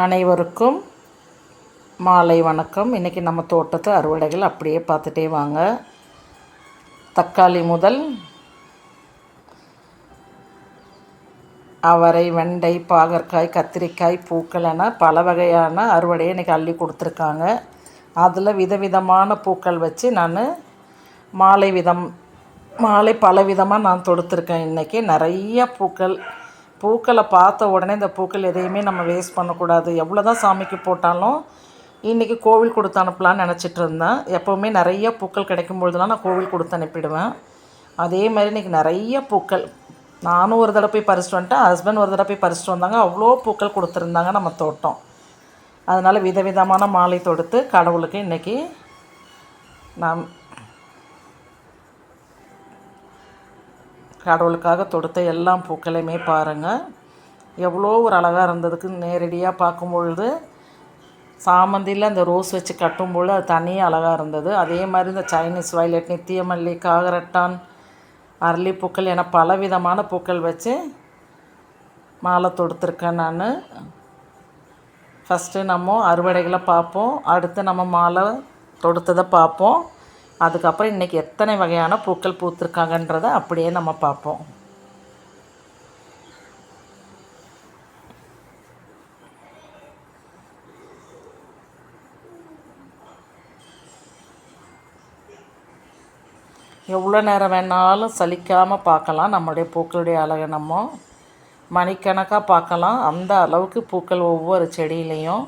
அனைவருக்கும் மாலை வணக்கம். இன்றைக்கி நம்ம தோட்டத்து அறுவடைகள் அப்படியே பார்த்துட்டே வாங்க. தக்காளி முதல் அவரை, வெண்டை, பாகற்காய், கத்திரிக்காய், பூக்கள் என பல வகையான அறுவடையை இன்றைக்கி அள்ளி கொடுத்துருக்காங்க. அதில் விதவிதமான பூக்கள் வச்சு நான் மாலை பல விதமாக நான் தொடுத்துருக்கேன். இன்றைக்கி நிறைய பூக்களை பார்த்த உடனே இந்த பூக்கள் எதையுமே நம்ம வேஸ்ட் பண்ணக்கூடாது. எவ்வளோ தான் சாமிக்கு போட்டாலும் இன்றைக்கி கோவில் கொடுத்து அனுப்பலான்னு நினச்சிட்டு இருந்தேன். எப்போவுமே நிறைய பூக்கள் கிடைக்கும்பொழுதுலாம் நான் கோவில் கொடுத்து அனுப்பிடுவேன். அதே மாதிரி இன்றைக்கி நிறைய பூக்கள், நானும் ஒரு தடவை போய் பறிச்சிட்டு வந்துட்டேன், ஹஸ்பண்ட் ஒரு தடவை போய் பறிச்சிட்டு வந்தாங்க. அவ்வளோ பூக்கள் கொடுத்துருந்தாங்க நம்ம தோட்டம். அதனால் விதவிதமான மாலை தொடுத்து கடவுளுக்கு இன்றைக்கி கடவுளுக்காக தொடுத்த எல்லா பூக்களையுமே பாருங்கள் எவ்வளோ ஒரு அழகாக இருந்ததுக்கு. நேரடியாக பார்க்கும்பொழுது சாமந்தியில் அந்த ரோஸ் வச்சு கட்டும்பொழுது அது தனியாக அழகாக இருந்தது. அதே மாதிரி இந்த சைனீஸ் வயலட், நித்தியமல்லி, காகரட்டான், அரளிப்பூக்கள் என பலவிதமான பூக்கள் வச்சு மாலை தொடுத்துருக்கேன் நான். ஃபஸ்ட்டு நம்ம அறுவடைகளை பார்ப்போம், அடுத்து நம்ம மாலை தொடுத்ததை பார்ப்போம். அதுக்கப்புறம் இன்றைக்கி எத்தனை வகையான பூக்கள் பூத்துருக்காங்கன்றதை அப்படியே நம்ம பார்ப்போம். எவ்வளோ நேரம் வேணாலும் சலிக்காமல் பார்க்கலாம் நம்மளுடைய பூக்களுடைய அழகை. நம்ம மணிக்கணக்காக பார்க்கலாம், அந்த அளவுக்கு பூக்கள் ஒவ்வொரு செடியிலையும்.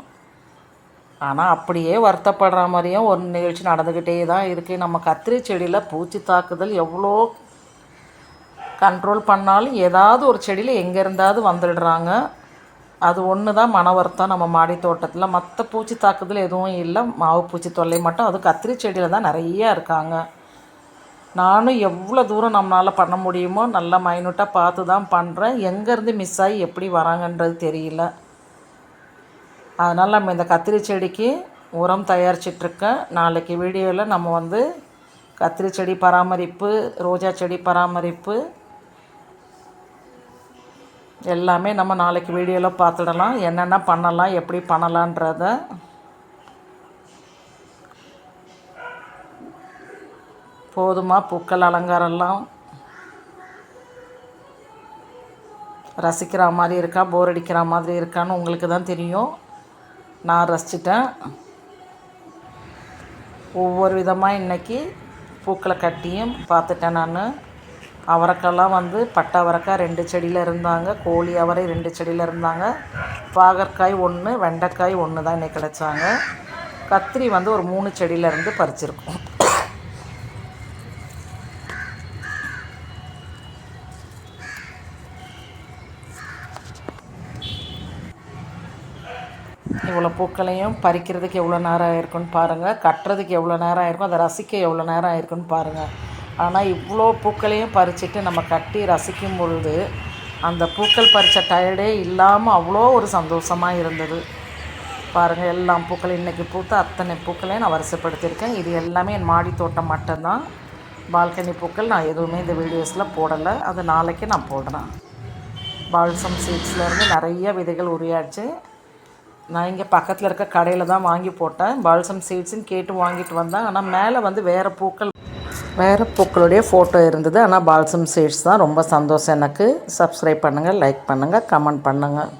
ஆனால் அப்படியே வருத்தப்படுற மாதிரியும் ஒரு நிகழ்ச்சி நடந்துக்கிட்டே தான் இருக்குது. நம்ம கத்திரி செடியில் பூச்சி தாக்குதல் எவ்வளோ கண்ட்ரோல் பண்ணாலும் ஏதாவது ஒரு செடியில் எங்கே இருந்தாவது வந்துடுறாங்க. அது ஒன்று தான் மன வருத்தம் நம்ம மாடி தோட்டத்தில். மற்ற பூச்சி தாக்குதல் எதுவும் இல்லை, மாவு பூச்சி தொல்லை மட்டும். அது கத்திரி செடியில் தான் நிறையா இருக்காங்க. நானும் எவ்வளோ தூரம் நம்மளால் பண்ண முடியுமோ நல்லா மைனூட்டாக பார்த்து தான் பண்ணுறேன். எங்கேருந்து மிஸ் ஆகி எப்படி வராங்கன்றது தெரியல. அதனால் நம்ம இந்த கத்திரி செடிக்கு உரம் தயாரிச்சிட்ருக்கேன். நாளைக்கு வீடியோவில் நம்ம கத்திரி செடி பராமரிப்பு, ரோஜா செடி பராமரிப்பு எல்லாமே நம்ம நாளைக்கு வீடியோவில் பார்த்துடலாம். என்னென்ன பண்ணலாம், எப்படி பண்ணலான்றத. போதுமா பூக்கள் அலங்காரம்லாம் ரசிக்கிற மாதிரி இருக்கா, போர் அடிக்கிற மாதிரி இருக்கான்னு உங்களுக்கு தான் தெரியும். நான் ரசிச்சிட்டேன். ஒவ்வொரு விதமாக இன்றைக்கி பூக்களை கட்டியும் பார்த்துட்டேன் நான். அவரைக்கெல்லாம் பட்டை அவரைக்காய் 2 செடியில் இருந்தாங்க, கோழி அவரை 2 செடியில் இருந்தாங்க, பாகற்காய் 1, வெண்டைக்காய் 1 தான் இன்றைக்கி கிடச்சாங்க. கத்திரி ஒரு 3 செடியிலேருந்து பறிச்சிருக்கோம். இவ்வளோ பூக்களையும் பறிக்கிறதுக்கு எவ்வளோ நேரம் ஆயிருக்குன்னு பாருங்கள், கட்டுறதுக்கு எவ்வளோ நேரம் ஆயிருக்கும், அதை ரசிக்க எவ்வளோ நேரம் ஆயிருக்குன்னு பாருங்கள். ஆனால் இவ்வளோ பூக்களையும் பறிச்சுட்டு நம்ம கட்டி ரசிக்கும் பொழுது அந்த பூக்கள் பறித்த டயர்டே இல்லாமல் அவ்வளோ ஒரு சந்தோஷமாக இருந்தது. பாருங்கள், எல்லா பூக்களும் இன்றைக்கி பூத்த அத்தனை பூக்களையும் நான் வரிசைப்படுத்தியிருக்கேன். இது எல்லாமே என் மாடி தோட்டம் மட்டும்தான். பால்கனி பூக்கள் நான் எதுவுமே இந்த வீடியோஸில் போடலை, அது நாளைக்கு நான் போடுறேன். பால்சம் சீட்ஸ்லேருந்து நிறைய விதைகள் உரியாச்சு. நான் இங்கே பக்கத்தில் இருக்க கடையில் தான் வாங்கி போட்டேன். பால்சம் சீட்ஸுன்னு கேட்டு வாங்கிட்டு வந்தேன். ஆனால் மேலே வேறு பூக்களுடைய ஃபோட்டோ இருந்தது. ஆனால் பால்சம் சீட்ஸ் தான். ரொம்ப சந்தோஷம் எனக்கு. சப்ஸ்கிரைப் பண்ணுங்கள், லைக் பண்ணுங்கள், கமெண்ட் பண்ணுங்கள்.